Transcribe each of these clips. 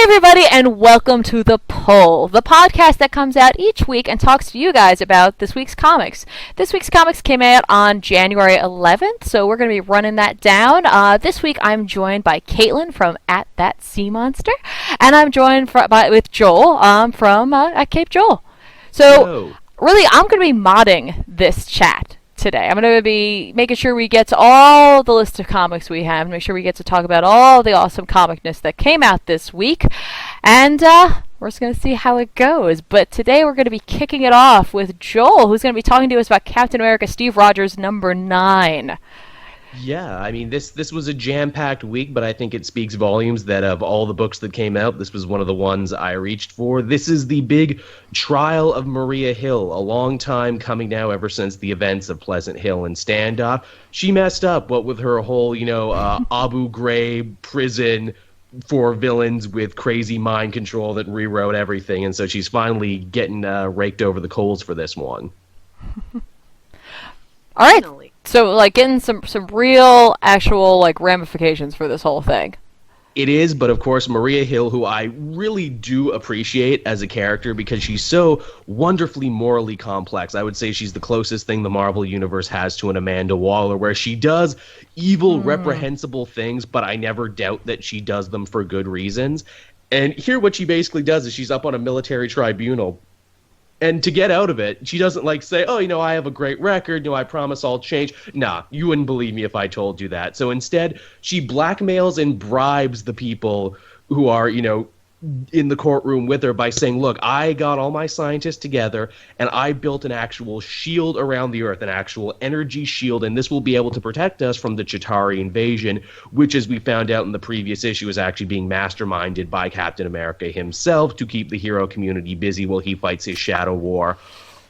everybody, and welcome to The Pull, the podcast that comes out each week and talks to you guys about this week's comics. This week's comics came out on January 11th, so we're going to be running that down. This week I'm joined by Caitlin from At That Sea Monster, and I'm joined with Joel from at Cape Joel. So, really, I'm going to be modding this chat today. I'm going to be making sure we get to all the list of comics we have, make sure we get to talk about all the awesome comicness that came out this week, and we're just going to see how it goes. But today we're going to be kicking it off with Joel, who's going to be talking to us about Captain America Steve Rogers number 9. Yeah, I mean, this was a jam-packed week, but I think it speaks volumes that of all the books that came out, this was one of the ones I reached for. This is the big trial of Maria Hill, a long time coming now ever since the events of Pleasant Hill and Standoff. She messed up, what with her whole, Abu Ghraib prison for villains with crazy mind control that rewrote everything, and so she's finally getting raked over the coals for this one. All right. So, getting some real, actual, ramifications for this whole thing. It is, but of course, Maria Hill, who I really do appreciate as a character because she's so wonderfully morally complex. I would say she's the closest thing the Marvel Universe has to an Amanda Waller, where she does evil, reprehensible things, but I never doubt that she does them for good reasons. And here what she basically does is she's up on a military tribunal. And to get out of it, she doesn't say, I have a great record, I promise I'll change. Nah, you wouldn't believe me if I told you that. So instead, she blackmails and bribes the people who are, in the courtroom with her by saying, look, I got all my scientists together and I built an actual shield around the Earth, an actual energy shield, and this will be able to protect us from the Chitauri invasion, which, as we found out in the previous issue, is actually being masterminded by Captain America himself to keep the hero community busy while he fights his shadow war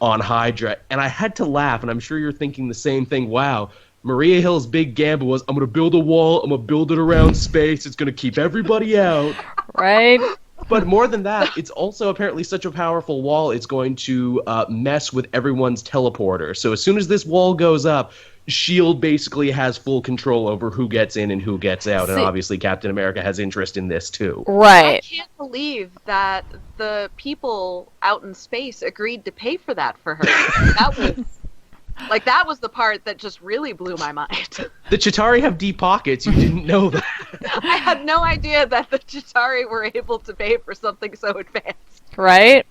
on Hydra. And I had to laugh, and I'm sure you're thinking the same thing. Wow, Maria Hill's big gamble was, I'm going to build a wall, I'm going to build it around space, it's going to keep everybody out. Right? But more than that, it's also apparently such a powerful wall, it's going to mess with everyone's teleporter. So as soon as this wall goes up, S.H.I.E.L.D. basically has full control over who gets in and who gets out. And obviously Captain America has interest in this too. Right. I can't believe that the people out in space agreed to pay for that for her. That was the part that just really blew my mind. The Chitauri have deep pockets. You didn't know that. I had no idea that the Chitauri were able to pay for something so advanced. Right?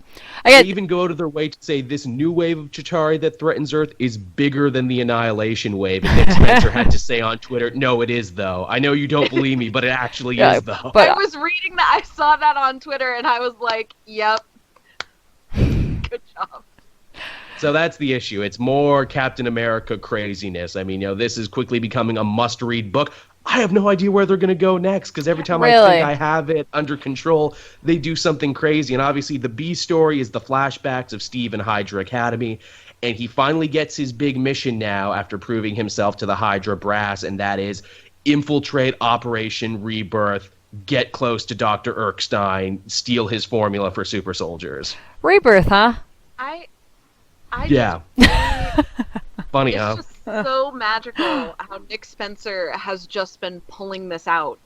They even go to their way to say this new wave of Chitauri that threatens Earth is bigger than the Annihilation wave. And Nick Spencer had to say on Twitter, no, it is, though. I know you don't believe me, but it actually is, though. But I was reading that. I saw that on Twitter, and I was like, yep. Good job. So that's the issue. It's more Captain America craziness. I mean, this is quickly becoming a must-read book. I have no idea where they're going to go next, because every time I think I have it under control, they do something crazy. And obviously the B story is the flashbacks of Steve in Hydra Academy, and he finally gets his big mission now after proving himself to the Hydra brass, and that is infiltrate Operation Rebirth, get close to Dr. Erskine, steal his formula for super soldiers. Rebirth, huh? Yeah. Funny, huh? It's just so magical how Nick Spencer has just been pulling this out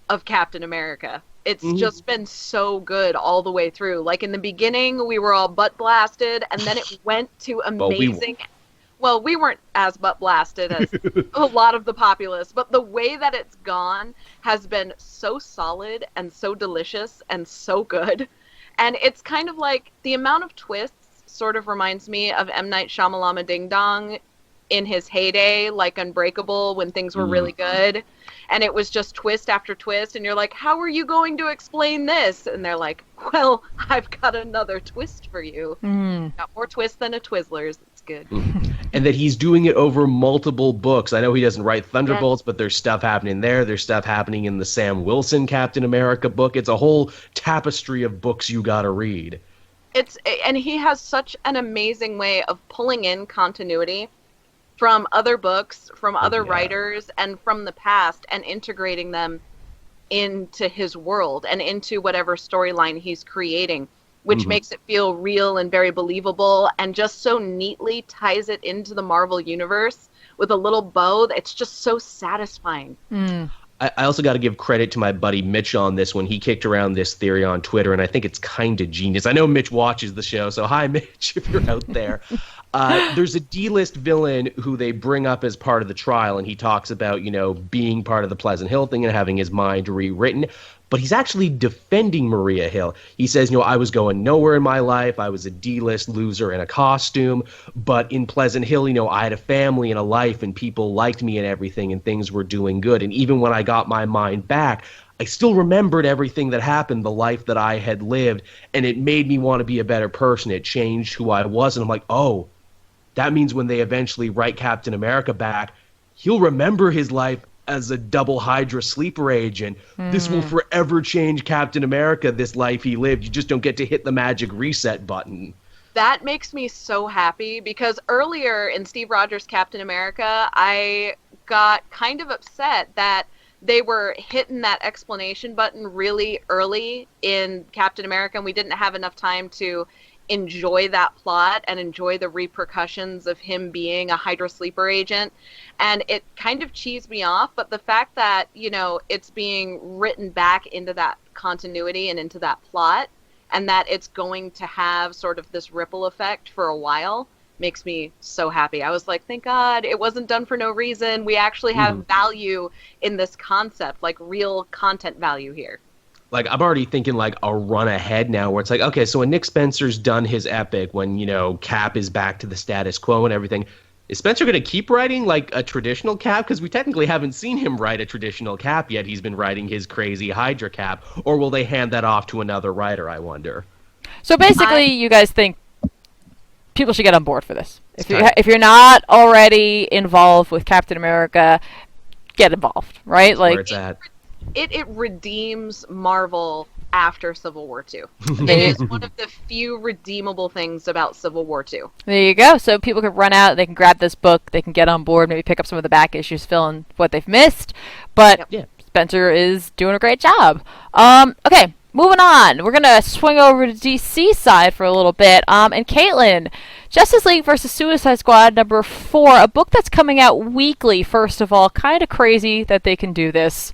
of Captain America. It's just been so good all the way through. In the beginning, we were all butt blasted, and then it went to amazing. Well, we weren't as butt blasted as a lot of the populace, but the way that it's gone has been so solid and so delicious and so good. And it's kind of the amount of twists sort of reminds me of M. Night Shyamalan Ding Dong in his heyday, like Unbreakable, when things were really good. And it was just twist after twist, and you're like, how are you going to explain this? And they're like, well, I've got another twist for you. Got more twists than a Twizzlers. It's good. And that he's doing it over multiple books. I know he doesn't write Thunderbolts, but there's stuff happening there. There's stuff happening in the Sam Wilson Captain America book. It's a whole tapestry of books you gotta read. And he has such an amazing way of pulling in continuity from other books, from other writers, and from the past, and integrating them into his world and into whatever storyline he's creating, which makes it feel real and very believable, and just so neatly ties it into the Marvel Universe with a little bow. It's just so satisfying. I also got to give credit to my buddy Mitch on this one. He kicked around this theory on Twitter, and I think it's kind of genius. I know Mitch watches the show, so hi, Mitch, if you're out there. There's a D-list villain who they bring up as part of the trial, and he talks about, being part of the Pleasant Hill thing and having his mind rewritten. But he's actually defending Maria Hill. He says, I was going nowhere in my life. I was a D-list loser in a costume. But in Pleasant Hill, I had a family and a life, and people liked me and everything, and things were doing good. And even when I got my mind back, I still remembered everything that happened, the life that I had lived, and it made me want to be a better person. It changed who I was. And I'm like, oh, that means when they eventually write Captain America back, he'll remember his life as a double Hydra sleeper agent. This will forever change Captain America, this life he lived. You just don't get to hit the magic reset button. That makes me so happy, because earlier in Steve Rogers' Captain America, I got kind of upset that they were hitting that explanation button really early in Captain America, and we didn't have enough time to enjoy that plot and enjoy the repercussions of him being a Hydra sleeper agent. And it kind of cheesed me off, but the fact that, it's being written back into that continuity and into that plot, and that it's going to have sort of this ripple effect for a while, makes me so happy. I was like, thank God it wasn't done for no reason. We actually have value in this concept, like real content value here. Like, I'm already thinking like a run ahead now where it's like, okay, so when Nick Spencer's done his epic, when, Cap is back to the status quo and everything, is Spencer going to keep writing like a traditional Cap? Because we technically haven't seen him write a traditional Cap yet. He's been writing his crazy Hydra Cap. Or will they hand that off to another writer, I wonder? So basically, you guys think people should get on board for this. If you're not already involved with Captain America, get involved, right? Like, where it's at. It redeems Marvel after Civil War II. It is one of the few redeemable things about Civil War II. There you go. So people can run out, they can grab this book, they can get on board, maybe pick up some of the back issues, fill in what they've missed. But Spencer is doing a great job. Okay, moving on. We're going to swing over to DC side for a little bit. And Caitlin, Justice League versus Suicide Squad number 4, a book that's coming out weekly, first of all. Kind of crazy that they can do this.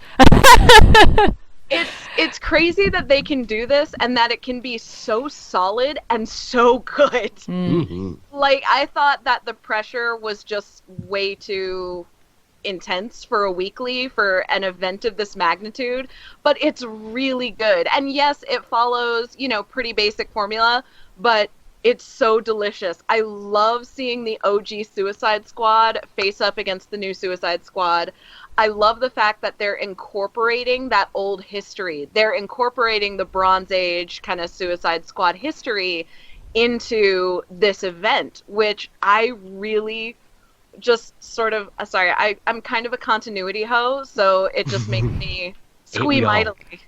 It's crazy that they can do this and that it can be so solid and so good. Mm-hmm. Like, I thought that the pressure was just way too intense for a weekly for an event of this magnitude, but it's really good. And yes, it follows, pretty basic formula, but it's so delicious. I love seeing the OG Suicide Squad face up against the new Suicide Squad. I love the fact that they're incorporating that old history. They're incorporating the Bronze Age kind of Suicide Squad history into this event, which I really just sort of, I'm kind of a continuity hoe, so it just makes me squeam mightily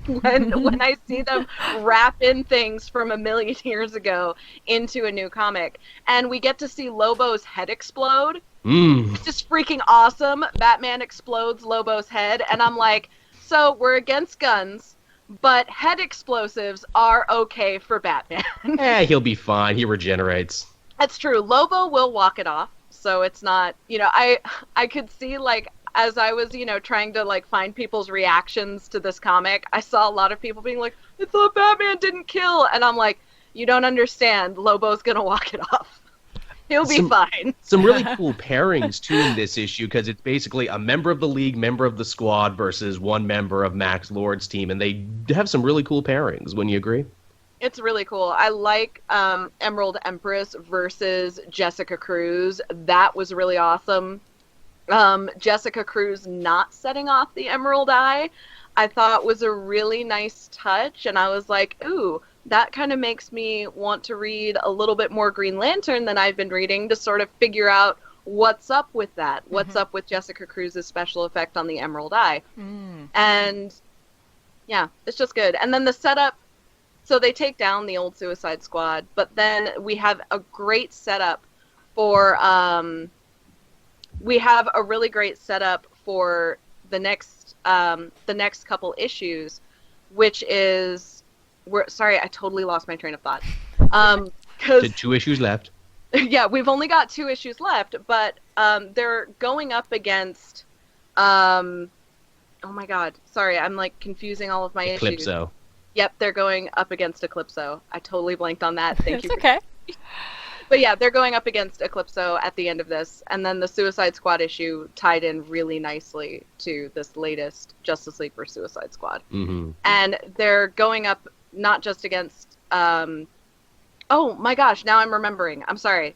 when I see them wrap in things from a million years ago into a new comic. And we get to see Lobo's head explode. It's just freaking awesome. Batman explodes Lobo's head, and I'm like, so we're against guns, but head explosives are okay for Batman. He'll be fine. He regenerates. That's true. Lobo will walk it off, so it's not, I could see, like, as I was, trying to, like, find people's reactions to this comic, I saw a lot of people being like, I thought Batman didn't kill, and I'm like, you don't understand. Lobo's gonna walk it off. He'll be fine. Some really cool pairings, too, in this issue, because it's basically a member of the League, member of the Squad, versus one member of Max Lord's team, and they have some really cool pairings. Wouldn't you agree? It's really cool. I like Emerald Empress versus Jessica Cruz. That was really awesome. Jessica Cruz not setting off the Emerald Eye, I thought was a really nice touch, and I was like, ooh, that kind of makes me want to read a little bit more Green Lantern than I've been reading to sort of figure out what's up with that. What's up with Jessica Cruz's special effect on the Emerald Eye. And yeah, it's just good. And then the setup, so they take down the old Suicide Squad, but then we have a great setup for, the next couple issues, which is, I totally lost my train of thought. 2 issues left. Yeah, we've only got 2 issues left, but they're going up against oh my god, sorry, I'm like confusing all of my issues. Eclipso. Yep, they're going up against Eclipso. I totally blanked on that. Thank you. It's okay. But yeah, they're going up against Eclipso at the end of this, and then the Suicide Squad issue tied in really nicely to this latest Justice League vs. Suicide Squad. Mm-hmm. And they're going up not just against, oh my gosh, now I'm remembering. I'm sorry.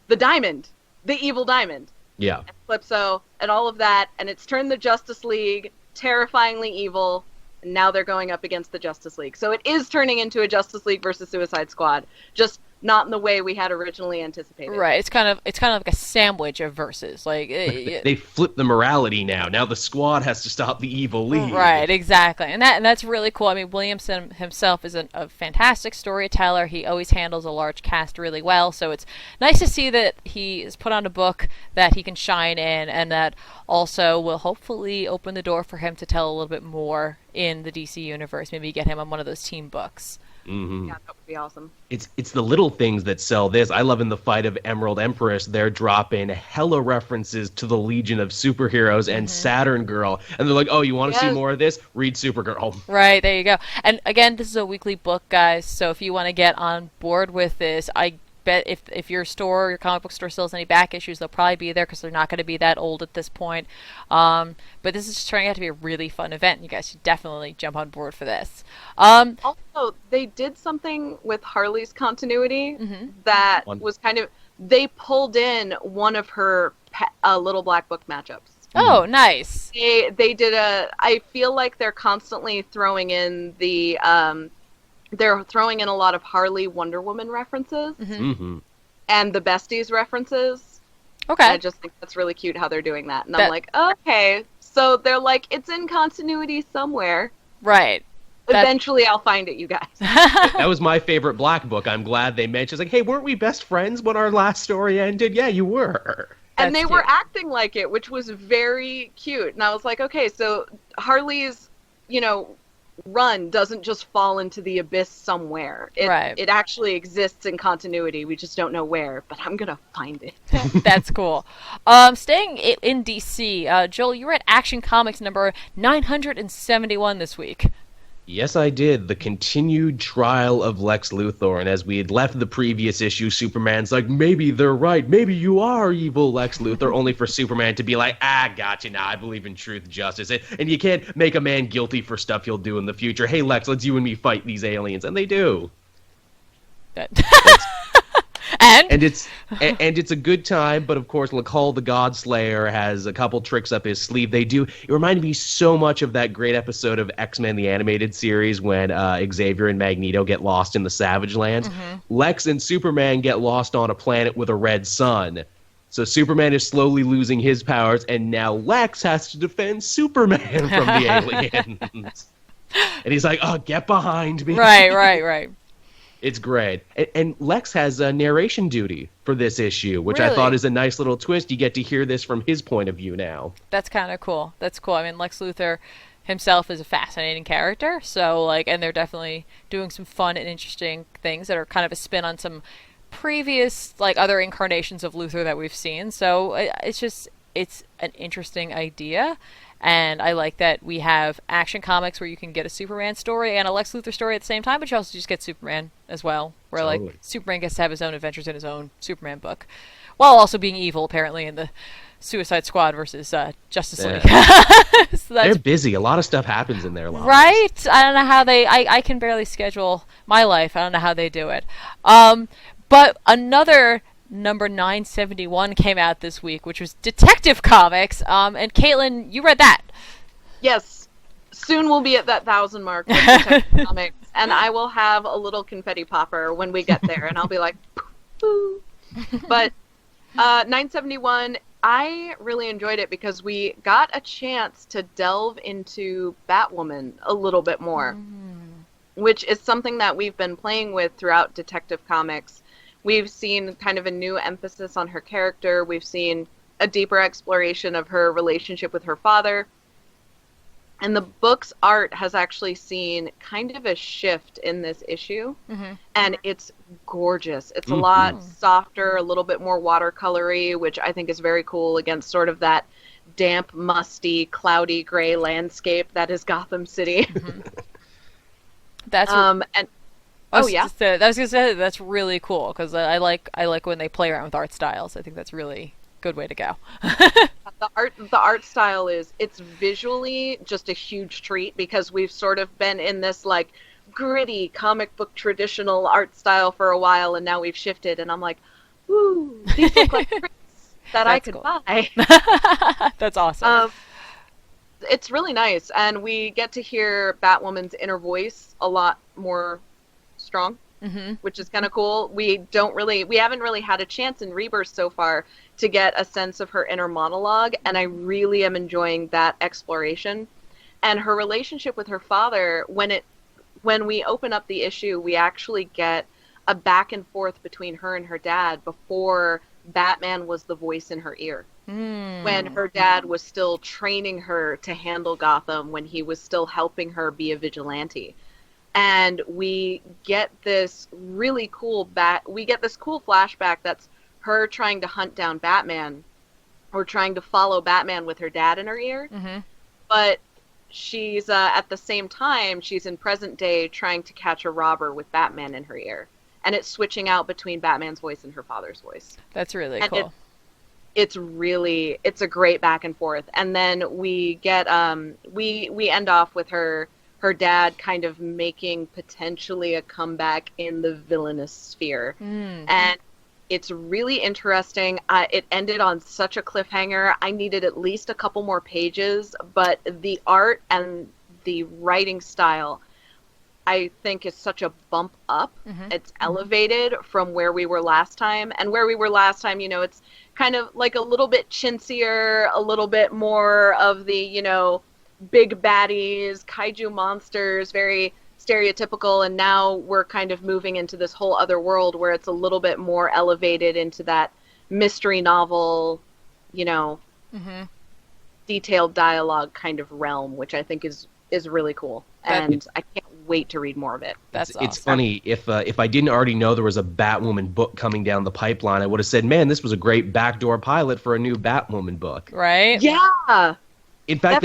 The Diamond. The Evil Diamond. Yeah. Eclipso, and all of that, and it's turned the Justice League terrifyingly evil, and now they're going up against the Justice League. So it is turning into a Justice League versus Suicide Squad, just not in the way we had originally anticipated. Right. It's kind of like a sandwich of verses. Like They flip the morality now. Now the Squad has to stop the Evil League. Right, exactly, and that's really cool. I mean, Williamson himself is a fantastic storyteller. He always handles a large cast really well, so it's nice to see that he has put on a book that he can shine in, and that also will hopefully open the door for him to tell a little bit more in the DC universe. Maybe get him on one of those team books. Mm-hmm. Yeah, that would be awesome. It's the little things that sell this. I love in the fight of Emerald Empress, they're dropping hella references to the Legion of Superheroes and Saturn Girl. And they're like, oh, you want to see more of this? Read Supergirl. Right, there you go. And again, this is a weekly book, guys, so if you want to get on board with this, I bet if your store, your comic book store still has any back issues, they'll probably be there because they're not going to be that old at this point. But this is just turning out to be a really fun event. You guys should definitely jump on board for this. Also, they did something with Harley's continuity that was kind of, they pulled in one of her Little Black Book matchups. Oh, nice. They did I feel like they're constantly throwing in they're throwing in a lot of Harley Wonder Woman references and the Besties references. Okay. I just think that's really cute how they're doing that. And I'm like, okay. So they're like, it's in continuity somewhere. Right. Eventually I'll find it, you guys. That was my favorite Black Book. I'm glad they mentioned, like, hey, weren't we best friends when our last story ended? Yeah, you were. And they were acting like it, which was very cute. And I was like, okay, so Harley's, run doesn't just fall into the abyss somewhere. It actually exists in continuity. We just don't know where, but I'm going to find it. That's cool. Staying in DC, Joel, you were at Action Comics number 971 this week. Yes, I did. The continued trial of Lex Luthor. And as we had left the previous issue, Superman's like, maybe they're right. Maybe you are evil, Lex Luthor. Only for Superman to be like, gotcha. Nah, I believe in truth, justice. And you can't make a man guilty for stuff he'll do in the future. Hey, Lex, let's you and me fight these aliens. And they do. And it's a good time, but of course, Lakal the Godslayer has a couple tricks up his sleeve. It reminded me so much of that great episode of X-Men the Animated Series when Xavier and Magneto get lost in the Savage Lands. Lex and Superman get lost on a planet with a red sun. So Superman is slowly losing his powers, and now Lex has to defend Superman from the aliens. And he's like, oh, get behind me. Right. It's great. And Lex has a narration duty for this issue, which I thought is a nice little twist. You get to hear this from his point of view now. That's kind of cool. That's cool. I mean, Lex Luthor himself is a fascinating character. So, and they're definitely doing some fun and interesting things that are kind of a spin on some previous, other incarnations of Luthor that we've seen. So, it's an interesting idea. And I like that we have Action Comics where you can get a Superman story and a Lex Luthor story at the same time, but you also just get Superman as well, where Superman gets to have his own adventures in his own Superman book, while also being evil apparently in the Suicide Squad versus Justice League. So they're busy. A lot of stuff happens in their lives. Right? I don't know how I can barely schedule my life. I don't know how they do it. But another number 971 came out this week, which was Detective Comics. And Caitlin, you read that. Yes. Soon we'll be at that 1,000 mark with Detective Comics, and I will have a little confetti popper when we get there, and I'll be like, poo. But 971, I really enjoyed it because we got a chance to delve into Batwoman a little bit more, which is something that we've been playing with throughout Detective Comics. We've seen kind of a new emphasis on her character. We've seen a deeper exploration of her relationship with her father. And the book's art has actually seen kind of a shift in this issue. And it's gorgeous. It's a lot softer, a little bit more watercolory, which I think is very cool against sort of that damp, musty, cloudy, gray landscape that is Gotham City. Mm-hmm. That's and I was oh yeah, gonna say that's really cool because I like when they play around with art styles. I think that's really good way to go. the art style it's visually just a huge treat because we've sort of been in this like gritty comic book traditional art style for a while, and now we've shifted, and I'm like, ooh, these look like prints that I could cool. buy. That's awesome. It's really nice, and we get to hear Batwoman's inner voice a lot more strong, which is kind of cool. We haven't really had a chance in Rebirth so far to get a sense of her inner monologue, and I really am enjoying that exploration. And her relationship with her father, when we open up the issue, we actually get a back and forth between her and her dad before Batman was the voice in her ear. When her dad was still training her to handle Gotham, when he was still helping her be a vigilante. And we get this really cool flashback that's her trying to hunt down Batman, or trying to follow Batman with her dad in her ear. But she's at the same time, she's in present day trying to catch a robber with Batman in her ear. And it's switching out between Batman's voice and her father's voice. That's really cool. It's a great back and forth. And then we get we end off with her dad kind of making potentially a comeback in the villainous sphere. And it's really interesting. It ended on such a cliffhanger. I needed at least a couple more pages, but the art and the writing style, I think, is such a bump up. It's elevated from where we were last time. And where we were last time, it's kind of like a little bit chintzier, a little bit more of the, big baddies, kaiju monsters, very stereotypical. And now we're kind of moving into this whole other world where it's a little bit more elevated into that mystery novel, detailed dialogue kind of realm, which I think is really cool. And I can't wait to read more of it. That's awesome. It's funny, if I didn't already know there was a Batwoman book coming down the pipeline, I would have said, man, this was a great backdoor pilot for a new Batwoman book. Right? Yeah. In fact,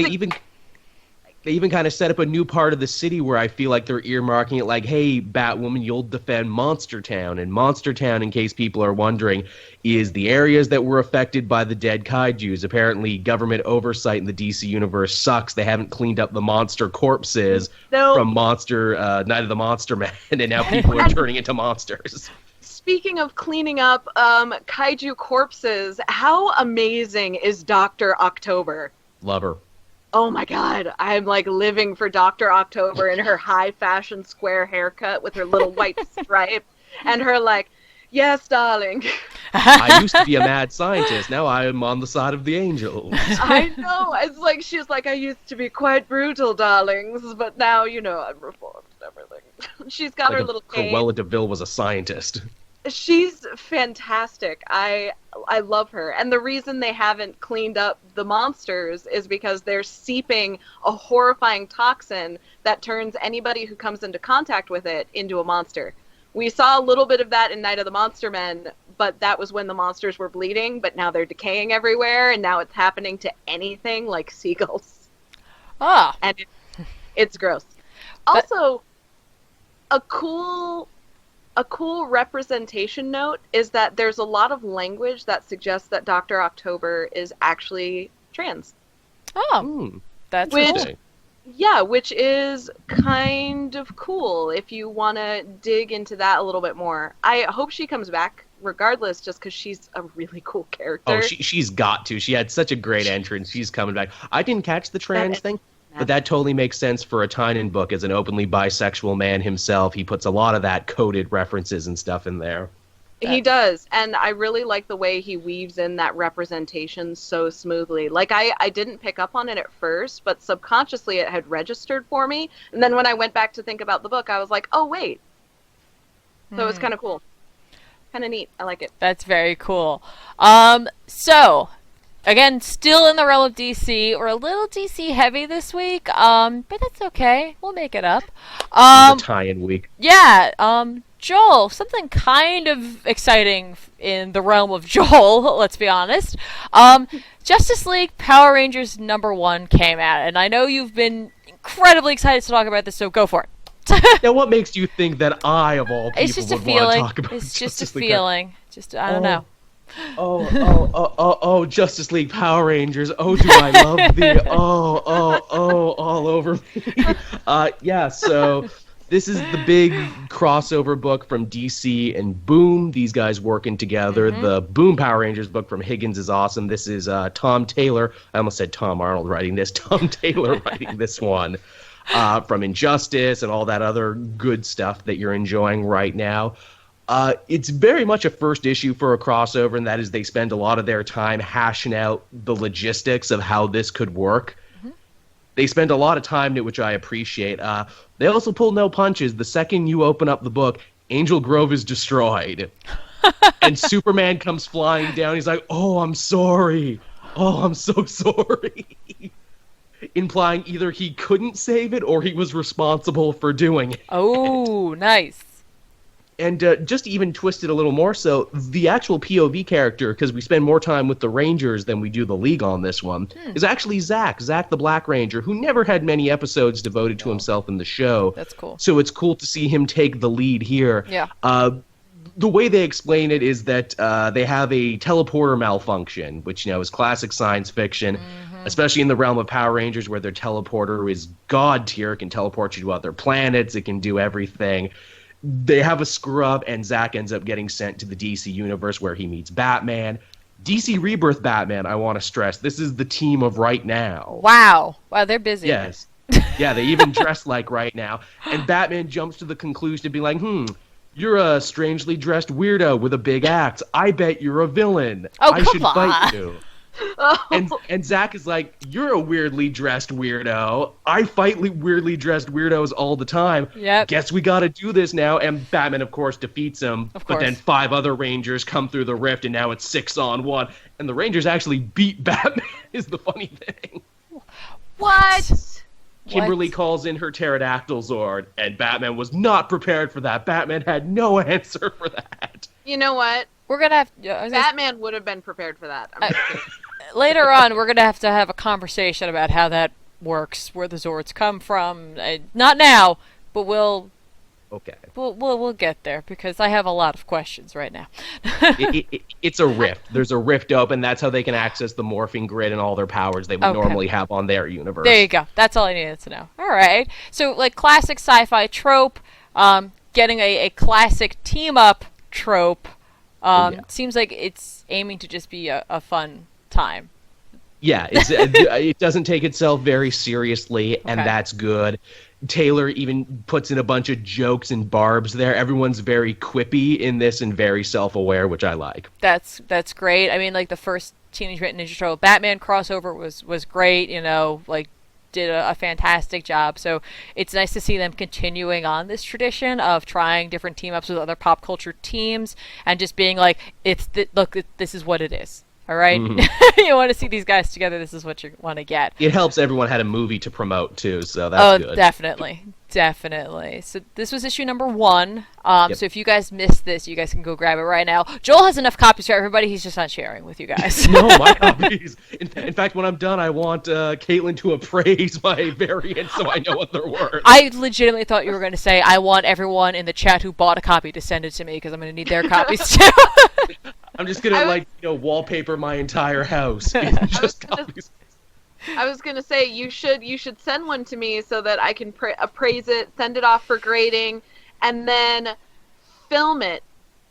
they even kind of set up a new part of the city where I feel like they're earmarking it like, hey, Batwoman, you'll defend Monster Town. And Monster Town, in case people are wondering, is the areas that were affected by the dead kaijus. Apparently, government oversight in the DC universe sucks. They haven't cleaned up the monster corpses from Night of the Monster Man, and now people are turning into monsters. Speaking of cleaning up kaiju corpses, how amazing is Dr. October? Love her. Oh my god, I'm like living for Dr. October in her high fashion square haircut with her little white stripe and her like, yes, darling. I used to be a mad scientist. Now I am on the side of the angels. I know. It's like, she's like, I used to be quite brutal, darlings, but now, I'm reformed and everything. She's got like her little cane. Cruella de Vil was a scientist. She's fantastic. I love her. And the reason they haven't cleaned up the monsters is because they're seeping a horrifying toxin that turns anybody who comes into contact with it into a monster. We saw a little bit of that in Night of the Monster Men, but that was when the monsters were bleeding, but now they're decaying everywhere, and now it's happening to anything like seagulls. Ah. And it's gross. Also, a cool representation note is that there's a lot of language that suggests that Dr. October is actually trans. Oh, that's cool. Yeah, which is kind of cool if you want to dig into that a little bit more. I hope she comes back regardless, just because she's a really cool character. Oh, she's got to. She had such a great entrance. She's coming back. I didn't catch the trans thing. But that totally makes sense for a Tynion book. As an openly bisexual man himself, he puts a lot of that coded references and stuff in there. He does, and I really like the way he weaves in that representation so smoothly. Like, I didn't pick up on it at first, but subconsciously it had registered for me. And then when I went back to think about the book, I was like, oh, wait. So it's kind of cool. Kind of neat. I like it. That's very cool. So... Again, still in the realm of DC. We're a little DC heavy this week, but that's okay. We'll make it up. The tie-in week. Yeah. Joel, something kind of exciting in the realm of Joel, let's be honest. Justice League Power Rangers #1 came out, and I know you've been incredibly excited to talk about this, so go for it. Now, what makes you think that I, of all people, It's just a would want to feeling. talk about It's just a Justice League? feeling. Just, I don't know. Oh, Justice League Power Rangers. Oh, do I love thee. All over me. Yeah, so this is the big crossover book from DC and Boom. These guys working together. The Boom Power Rangers book from Higgins is awesome. This is Tom Taylor. I almost said Tom Arnold writing this. Tom Taylor writing this one. From Injustice and all that other good stuff that you're enjoying right now. It's very much a first issue for a crossover, and that is they spend a lot of their time hashing out the logistics of how this could work. They spend a lot of time in it, which I appreciate. They also pull no punches. The second you open up the book, Angel Grove is destroyed. And Superman comes flying down. He's like, oh, I'm sorry. Oh, I'm so sorry. Implying either he couldn't save it or he was responsible for doing it. Oh, nice. And just to even twist it a little more so, the actual POV character, because we spend more time with the Rangers than we do the League on this one, is actually Zach the Black Ranger, who never had many episodes devoted to himself in the show. That's cool. So it's cool to see him take the lead here. Yeah. The way they explain it is that they have a teleporter malfunction, which, is classic science fiction, especially in the realm of Power Rangers, where their teleporter is god tier. It can teleport you to other planets. It can do everything. They have a screw up, and Zach ends up getting sent to the DC universe where he meets Batman. DC Rebirth Batman, I want to stress, this is the team of right now. Wow, they're busy. Yes. Yeah, they even dress like right now. And Batman jumps to the conclusion to be like, you're a strangely dressed weirdo with a big axe. I bet you're a villain. Oh, I come should on. fight you. Oh. And Zach is like, you're a weirdly dressed weirdo. I fight weirdly dressed weirdos all the time. Yep. Guess we gotta do this now. And Batman, of course, defeats him. Of But then course. 5 other Rangers come through the rift, and now it's 6-on-1. And the Rangers actually beat Batman, is the funny thing. What? Kimberly calls in her pterodactyl Zord, and Batman was not prepared for that. Batman had no answer for that. You know what? We're gonna have Batman would have been prepared for that. I'm just kidding. later on. We're gonna have to have a conversation about how that works, where the Zords come from. Not now, but we'll get there because I have a lot of questions right now. It's a rift. There's a rift open. That's how they can access the morphing grid and all their powers they would normally have on their universe. There you go. That's all I needed to know. All right. So, like classic sci-fi trope, getting a classic team-up trope. Seems like it's aiming to just be a fun time. Yeah, it doesn't take itself very seriously, and Okay. that's good. Taylor even puts in a bunch of jokes and barbs there. Everyone's very quippy in this and very self-aware, which I like. That's great. I mean, like the first Teenage Mutant Ninja Turtle Batman crossover was great. Did a fantastic job. So it's nice to see them continuing on this tradition of trying different team ups with other pop culture teams and just being like, this is what it is. All right, you want to see these guys together. This is what you want to get. It helps everyone had a movie to promote too, so that's good. Definitely. So this was issue #1. Yep. So if you guys missed this, you guys can go grab it right now. Joel has enough copies for everybody. He's just not sharing with you guys. No, my copies. In fact, when I'm done, I want Caitlin to appraise my variants so I know what they're worth. I legitimately thought you were going to say, I want everyone in the chat who bought a copy to send it to me because I'm going to need their copies too. I'm just gonna wallpaper my entire house. Just copies. I was gonna say you should send one to me so that I can appraise it, send it off for grading, and then film it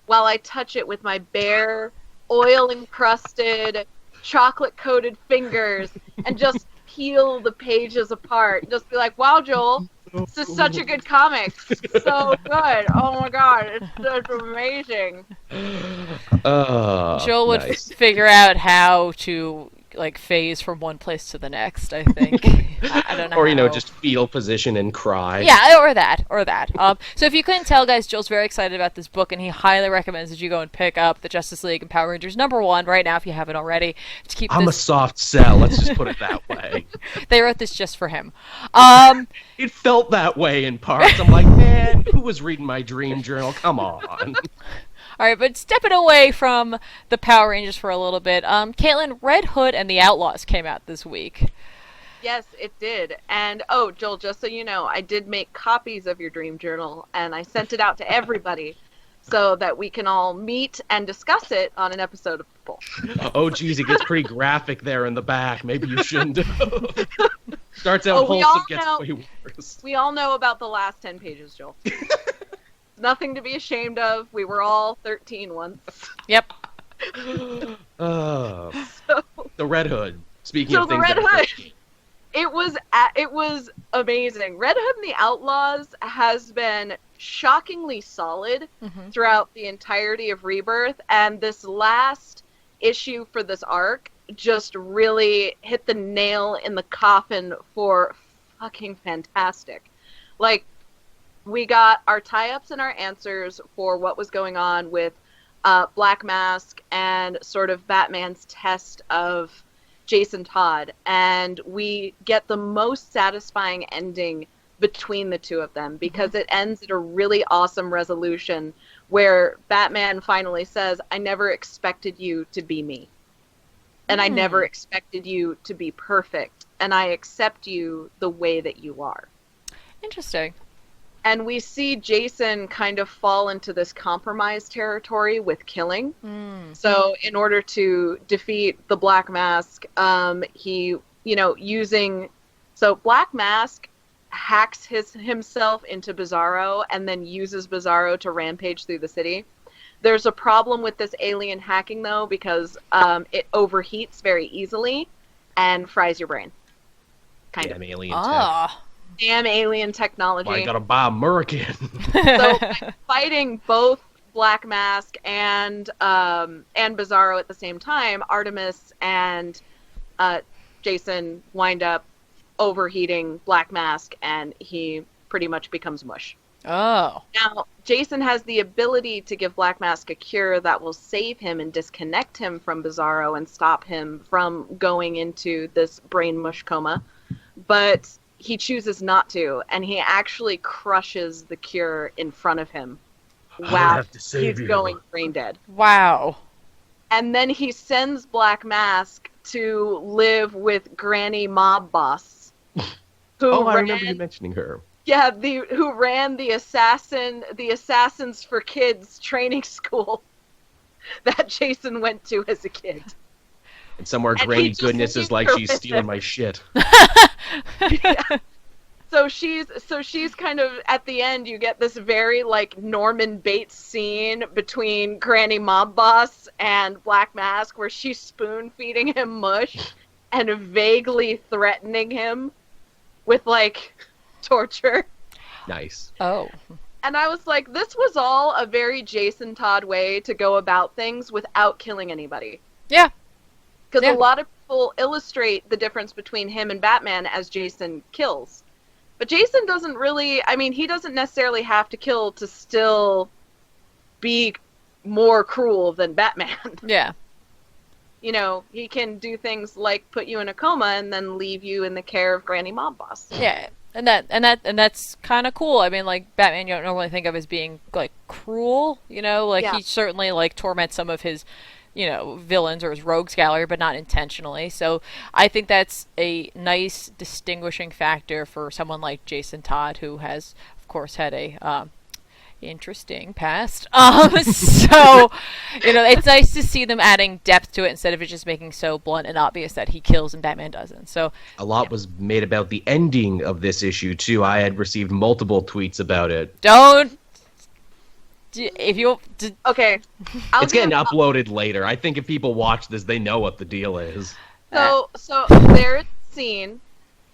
while I touch it with my bare, oil-encrusted, chocolate-coated fingers, and just peel the pages apart. Just be like, "Wow, Joel, this is such a good comic, so good. Oh my god, it's amazing." Joel would figure out how to phase from one place to the next, I think. I don't know. Or just fetal position and cry. Yeah, or that. So if you couldn't tell, guys, Joel's very excited about this book, and he highly recommends that you go and pick up the Justice League and Power Rangers #1 right now if you haven't already. To keep I'm a soft sell. Let's just put it that way. They wrote this just for him. It felt that way in parts. I'm like, man, man, who was reading my dream journal? Come on. All right, but stepping away from the Power Rangers for a little bit, Caitlin, Red Hood and the Outlaws came out this week. Yes, it did. And, oh, Joel, just so you know, I did make copies of your dream journal, and I sent it out to everybody so that we can all meet and discuss it on an episode of The Poll. Oh, geez, it gets pretty graphic there in the back. Maybe you shouldn't. Starts out we wholesome, all gets know- way worse. We all know about the last 10 pages, Joel. Nothing to be ashamed of. We were all 13 once. Yep. Oh, So, the Red Hood. Speaking so of the things Red that Hood, it was amazing. Red Hood and the Outlaws has been shockingly solid throughout the entirety of Rebirth, and this last issue for this arc just really hit the nail in the coffin for fucking fantastic. Like, we got our tie-ups and our answers for what was going on with Black Mask and sort of Batman's test of Jason Todd, and we get the most satisfying ending between the two of them because it ends at a really awesome resolution where Batman finally says, I never expected you to be me. And I never expected you to be perfect. And I accept you the way that you are. Interesting. And we see Jason kind of fall into this compromise territory with killing. So in order to defeat the Black Mask, he, so Black Mask hacks himself into Bizarro and then uses Bizarro to rampage through the city. There's a problem with this alien hacking, though, because it overheats very easily and fries your brain. Kind of. alien tech. Damn alien technology. Why you gotta buy American? So fighting both Black Mask and Bizarro at the same time, Artemis and Jason wind up overheating Black Mask, and he pretty much becomes mush. Oh. Now, Jason has the ability to give Black Mask a cure that will save him and disconnect him from Bizarro and stop him from going into this brain mush coma, but he chooses not to, and he actually crushes the cure in front of him while he's going brain dead. Wow. And then he sends Black Mask to live with Granny Mob Boss. I remember you mentioning her. Yeah, who ran the Assassins for Kids training school that Jason went to as a kid. And somewhere Granny Goodness is like, she's stealing my shit. Yeah. So she's kind of, at the end, you get this very, like, Norman Bates scene between Granny Mob Boss and Black Mask where she's spoon-feeding him mush and vaguely threatening him with, like, torture. Nice. Oh. And I was like, this was all a very Jason Todd way to go about things without killing anybody. Yeah. Because a lot of people illustrate the difference between him and Batman as Jason kills. But Jason doesn't really, he doesn't necessarily have to kill to still be more cruel than Batman. Yeah. He can do things like put you in a coma and then leave you in the care of Granny Mob Boss. Yeah. And that's kind of cool. Like Batman, you don't normally think of as being like cruel, he certainly like torments some of his, villains or his rogues gallery, but not intentionally. So I think that's a nice distinguishing factor for someone like Jason Todd, who has, of course, had a interesting past. So, it's nice to see them adding depth to it instead of it just making so blunt and obvious that he kills and Batman doesn't. So a lot was made about the ending of this issue too. I had received multiple tweets about it. Okay. It's getting uploaded later. I think if people watch this, they know what the deal is. So there's a scene.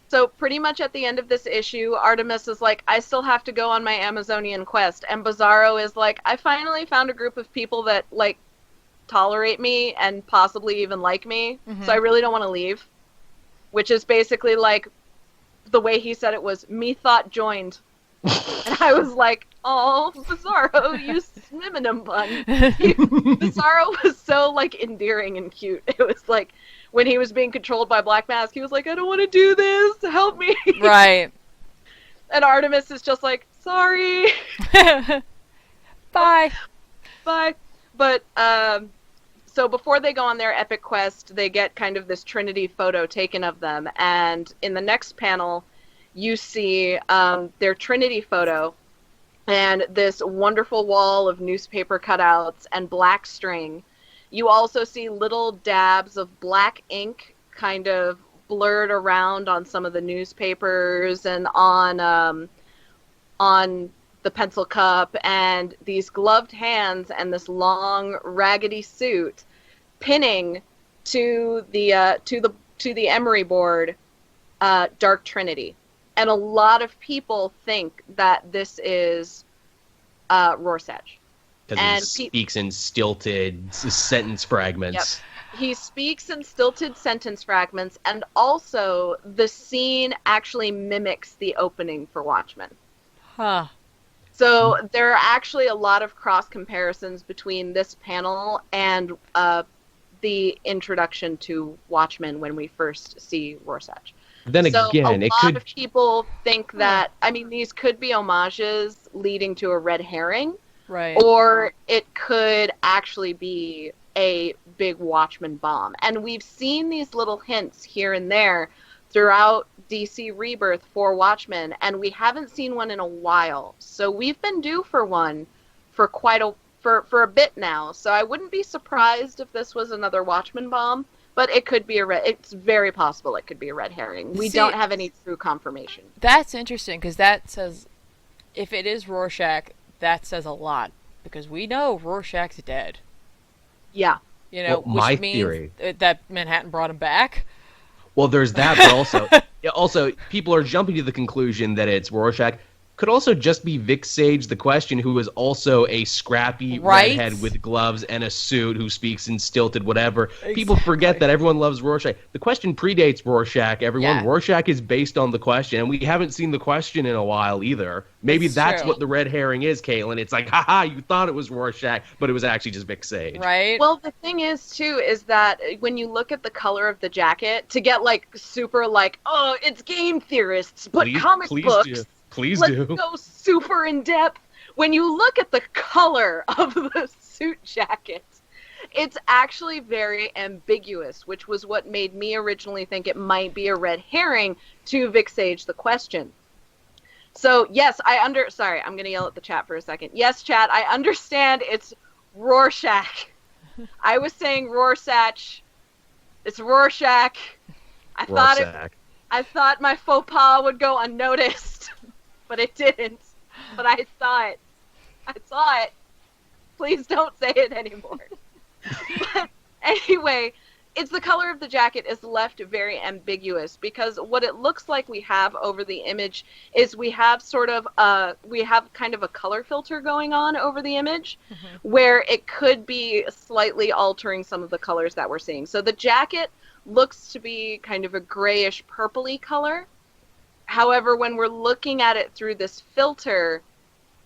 So pretty much at the end of this issue, Artemis is like, I still have to go on my Amazonian quest. And Bizarro is like, I finally found a group of people that, like, tolerate me and possibly even like me. So I really don't want to leave. Which is basically like, the way he said it was, me thought joined. And I was like, oh, Bizarro, you Smiminum bun. Bizarro was so, like, endearing and cute. It was like, when he was being controlled by Black Mask, he was like, I don't want to do this, help me. Right. And Artemis is just like, Sorry. Bye. Bye. But, so before they go on their epic quest, they get kind of this Trinity photo taken of them. And in the next panel, you see their Trinity photo and this wonderful wall of newspaper cutouts and black string. You also see little dabs of black ink kind of blurred around on some of the newspapers and on the pencil cup, and these gloved hands and this long raggedy suit pinning to the emery board Dark Trinity. And a lot of people think that this is Rorschach. Because he speaks in stilted sentence fragments. Yep. He speaks in stilted sentence fragments, and also the scene actually mimics the opening for Watchmen. Huh. So there are actually a lot of cross comparisons between this panel and the introduction to Watchmen when we first see Rorschach. Then again, a lot of people think that, I mean, these could be homages leading to a red herring. Right. Or it could actually be a big Watchmen bomb. And we've seen these little hints here and there throughout DC Rebirth for Watchmen, and we haven't seen one in a while. So we've been due for one for for a bit now. So I wouldn't be surprised if this was another Watchmen bomb, but it could be it's very possible it could be a red herring. We don't have any true confirmation. That's interesting, because that says, if it is Rorschach, that says a lot, because we know Rorschach's dead. Yeah. You know, well, which means theory. that Manhattan brought him back. Well, there's that, but also people are jumping to the conclusion that it's Rorschach. Could also just be Vic Sage, the Question, who is also a scrappy redhead with gloves and a suit who speaks in stilted whatever. Exactly. People forget that everyone loves Rorschach. The Question predates Rorschach, everyone. Yeah. Rorschach is based on the Question, and we haven't seen the Question in a while either. Maybe that's what the red herring is, Caitlin. It's like, haha, you thought it was Rorschach, but it was actually just Vic Sage. Right. Well, the thing is, too, is that when you look at the color of the jacket, to get, like, super, like, oh, it's game theorists, but comic books... Please Let's do. go super in depth. When you look at the color of the suit jacket, it's actually very ambiguous, which was what made me originally think it might be a red herring to Vic Sage the Question. So, yes, sorry, I'm going to yell at the chat for a second. Yes, chat, I understand it's Rorschach. I was saying Rorschach. It's Rorschach. I thought my faux pas would go unnoticed. But it didn't. But I saw it. Please don't say it anymore. But anyway, it's the color of the jacket is left very ambiguous, because what it looks like we have over the image is we have kind of a color filter going on over the image, where it could be slightly altering some of the colors that we're seeing. So the jacket looks to be kind of a grayish purpley color. However, when we're looking at it through this filter,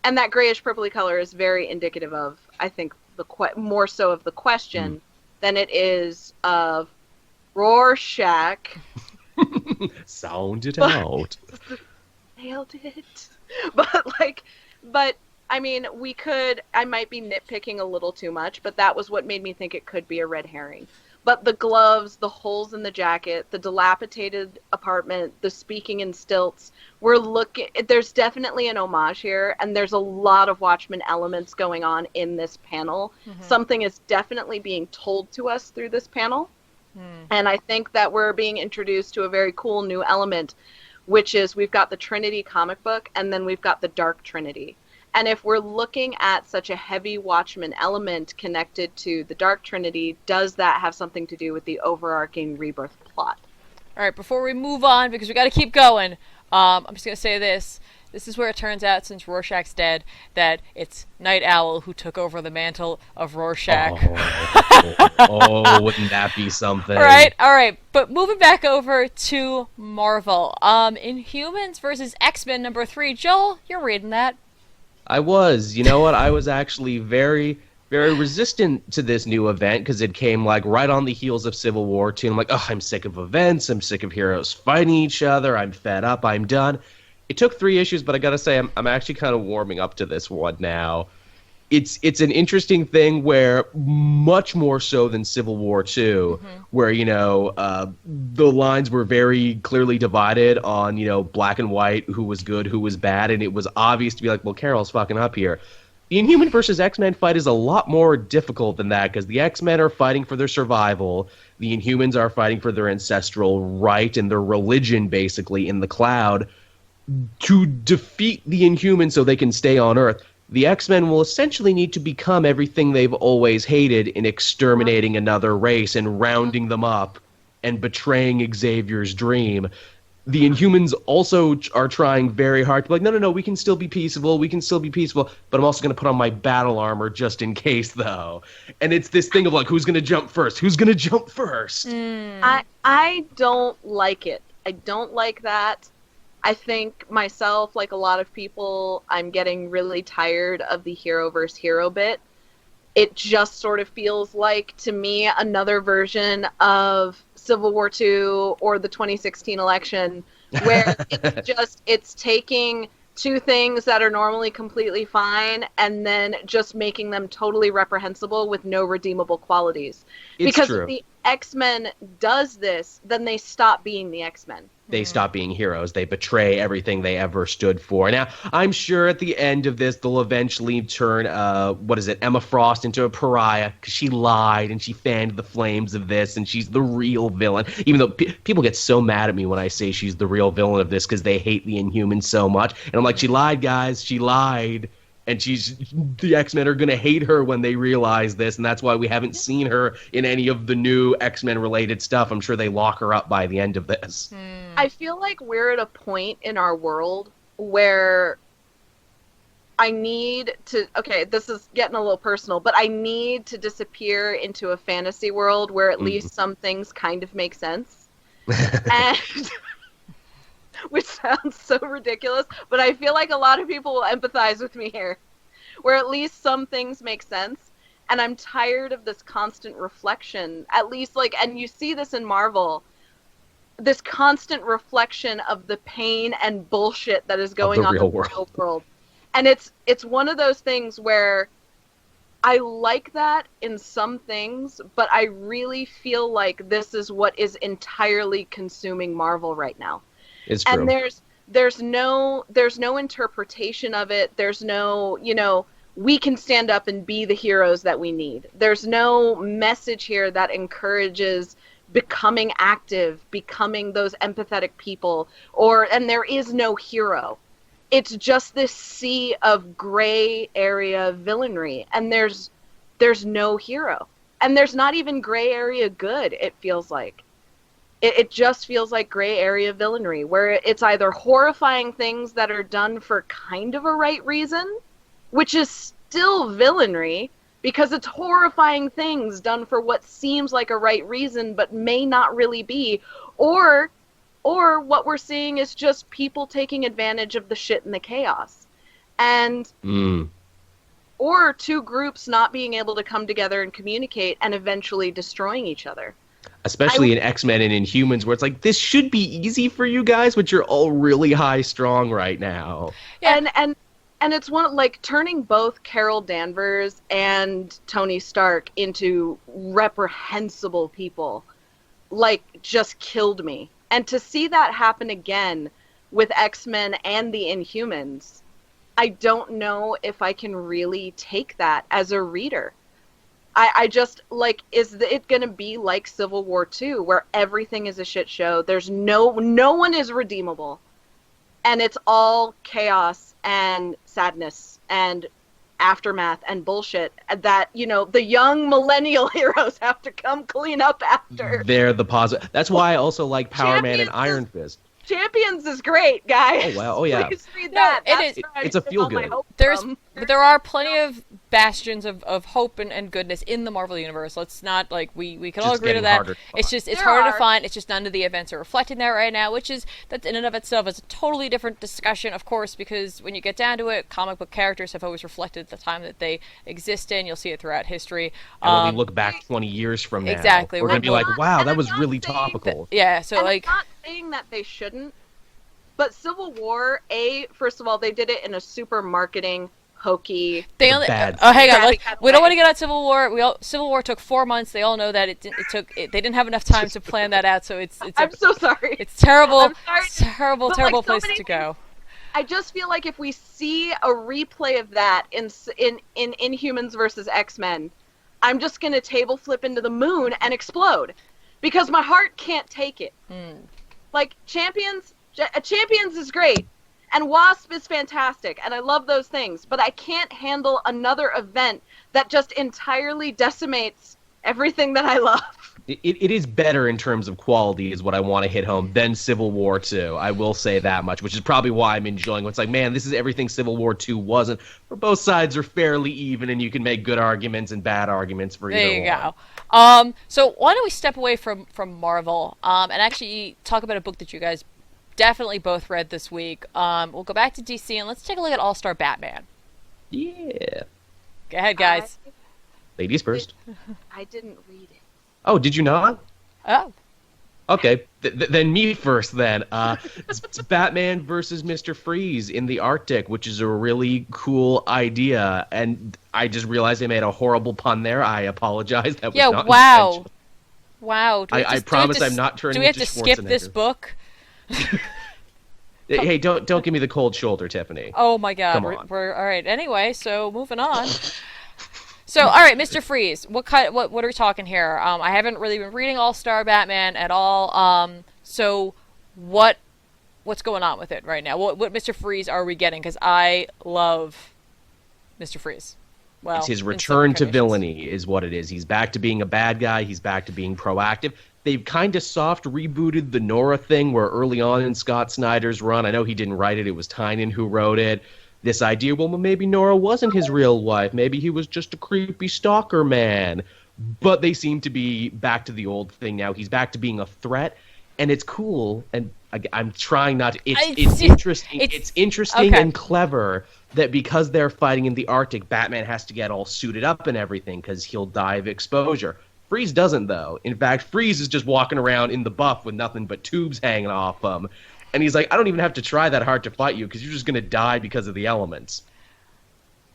and that grayish purpley color is very indicative of, I think, more so of the Question than it is of Rorschach. Sound it out. Nailed it. But I mean, I might be nitpicking a little too much, but that was what made me think it could be a red herring. But the gloves, the holes in the jacket, the dilapidated apartment, the speaking in stilts, there's definitely an homage here, and there's a lot of Watchmen elements going on in this panel. Something is definitely being told to us through this panel. And I think that we're being introduced to a very cool new element, which is we've got the Trinity comic book, and then we've got the Dark Trinity. And if we're looking at such a heavy Watchmen element connected to the Dark Trinity, does that have something to do with the overarching Rebirth plot? All right, before we move on, because we got to keep going, I'm just going to say this. This is where it turns out, since Rorschach's dead, that it's Night Owl who took over the mantle of Rorschach. Wouldn't that be something? All right. But moving back over to Marvel. Inhumans versus X-Men #3. Joel, you're reading that. I was. You know what? I was actually very, very resistant to this new event, because it came like right on the heels of Civil War 2. I'm like, I'm sick of events. I'm sick of heroes fighting each other. I'm fed up. I'm done. It took 3 issues, but I gotta say, I'm actually kind of warming up to this one now. It's an interesting thing where, much more so than Civil War II, where, the lines were very clearly divided on, black and white, who was good, who was bad, and it was obvious to be like, well, Carol's fucking up here. The Inhuman versus X-Men fight is a lot more difficult than that, because the X-Men are fighting for their survival, the Inhumans are fighting for their ancestral right and their religion, basically, in the Cloud, to defeat the Inhumans so they can stay on Earth. The X-Men will essentially need to become everything they've always hated in exterminating another race and rounding them up and betraying Xavier's dream. The Inhumans also are trying very hard to be like, no, we can still be peaceable, but I'm also going to put on my battle armor just in case, though. And it's this thing of like, who's going to jump first? I don't like it. I don't like that. I think myself, like a lot of people, I'm getting really tired of the hero versus hero bit. It just sort of feels like, to me, another version of Civil War II or the 2016 election, where it's taking 2 things that are normally completely fine and then just making them totally reprehensible with no redeemable qualities. Because if the X-Men does this, then they stop being the X-Men. They stop being heroes. They betray everything they ever stood for. Now, I'm sure at the end of this, they'll eventually turn, Emma Frost into a pariah, because she lied and she fanned the flames of this, and she's the real villain. Even though people get so mad at me when I say she's the real villain of this, because they hate the Inhumans so much. And I'm like, she lied, guys. She lied. And the X-Men are going to hate her when they realize this, and that's why we haven't seen her in any of the new X-Men related stuff. I'm sure they lock her up by the end of this. I feel like we're at a point in our world where I need to, okay, this is getting a little personal, but I need to disappear into a fantasy world where at least some things kind of make sense. And which sounds so ridiculous, but I feel like a lot of people will empathize with me here, where at least some things make sense, and I'm tired of this constant reflection, at least, like, and you see this in Marvel, this constant reflection of the pain and bullshit that is going on in the real world. And it's one of those things where I like that in some things, but I really feel like this is what is entirely consuming Marvel right now. It's true. And there's no interpretation of it. There's no, we can stand up and be the heroes that we need. There's no message here that encourages becoming active, becoming those empathetic people, and there is no hero. It's just this sea of gray area villainy, and there's no hero. And there's not even gray area good, it feels like. It just feels like gray area villainy, where it's either horrifying things that are done for kind of a right reason, which is still villainy, because it's horrifying things done for what seems like a right reason, but may not really be, or what we're seeing is just people taking advantage of the shit and the chaos. And or 2 groups not being able to come together and communicate and eventually destroying each other. Especially in X-Men and Inhumans, where it's like, this should be easy for you guys, but you're all really high strong right now. Yeah. And it's one, like, turning both Carol Danvers and Tony Stark into reprehensible people, like, just killed me. And to see that happen again with X-Men and the Inhumans, I don't know if I can really take that as a reader. I just, like, is it going to be like Civil War II, where everything is a shit show? There's no one is redeemable. And it's all chaos and sadness and aftermath and bullshit that, the young millennial heroes have to come clean up after. They're the positive. That's why I also like Power Man and Iron Fist. Champions is great, guys. Oh, wow. Oh, yeah. Please read that. It's a feel-good. But there are plenty of bastions of hope and goodness in the Marvel Universe. Let's not, like, we can all agree to that. It's harder to find. It's just none of the events are reflecting that right now, that in and of itself is a totally different discussion, of course, because when you get down to it, comic book characters have always reflected the time that they exist in. You'll see it throughout history. And when we look back 20 years from now, we're going to be like, wow, that was really topical. Yeah, so, and like... I'm not saying that they shouldn't, But Civil War, first of all, they did it in a super marketing, hokey. They only. bad Oh, hang on. kind of We don't way. want to get on Civil War. Civil War took 4 months. They all know that they didn't have enough time to plan that out. So I'm so sorry. it's terrible. I'm sorry. It's terrible, But, terrible like, so place many to go. I just feel like if we see a replay of that in Inhumans versus X-Men, I'm just gonna table flip into the moon and explode, because my heart can't take it. Like Champions is great, and Wasp is fantastic, and I love those things, but I can't handle another event that just entirely decimates everything that I love. It is better in terms of quality, is what I want to hit home, than Civil War 2. I will say that much, which is probably why I'm enjoying it. It's like, man, this is everything Civil War 2 wasn't. Where both sides are fairly even, and you can make good arguments and bad arguments for either There you one. go. So why don't we step away from Marvel and actually talk about a book that you guys definitely both read this week. We'll go back to DC and let's take a look at All-Star Batman. Yeah. Go ahead, guys. Ladies first. I didn't read it. Oh, did you not? Oh. Okay, then me first then. It's Batman versus Mr. Freeze in the Arctic, which is a really cool idea, and I just realized I made a horrible pun there. I apologize. That was not intentional. Wow. I promise I'm not turning Do we have into to skip this Schwarzenegger. book? Hey, don't give me the cold shoulder, Tiffany. Oh my god. Come on. We're all right. Anyway, so moving on. So, all right, Mr. Freeze, what are we talking here? I haven't really been reading All-Star Batman at all. So what's going on with it right now? What Mr. Freeze are we getting? Because I love Mr. Freeze. Well, It's his in some return to incarnations. villainy is what it is. He's back to being a bad guy. He's back to being proactive. They've kind of soft rebooted the Nora thing, where early on in Scott Snyder's run, I know he didn't write it, it was Tynion who wrote it. This idea, well, maybe Nora wasn't his real wife. Maybe he was just a creepy stalker man. But they seem to be back to the old thing now. He's back to being a threat, and it's cool. And I'm trying not to. It's interesting. It's interesting okay. and clever that because they're fighting in the Arctic, Batman has to get all suited up and everything because he'll die of exposure. Freeze doesn't, though. In fact, Freeze is just walking around in the buff with nothing but tubes hanging off him. And he's like, I don't even have to try that hard to fight you because you're just going to die because of the elements.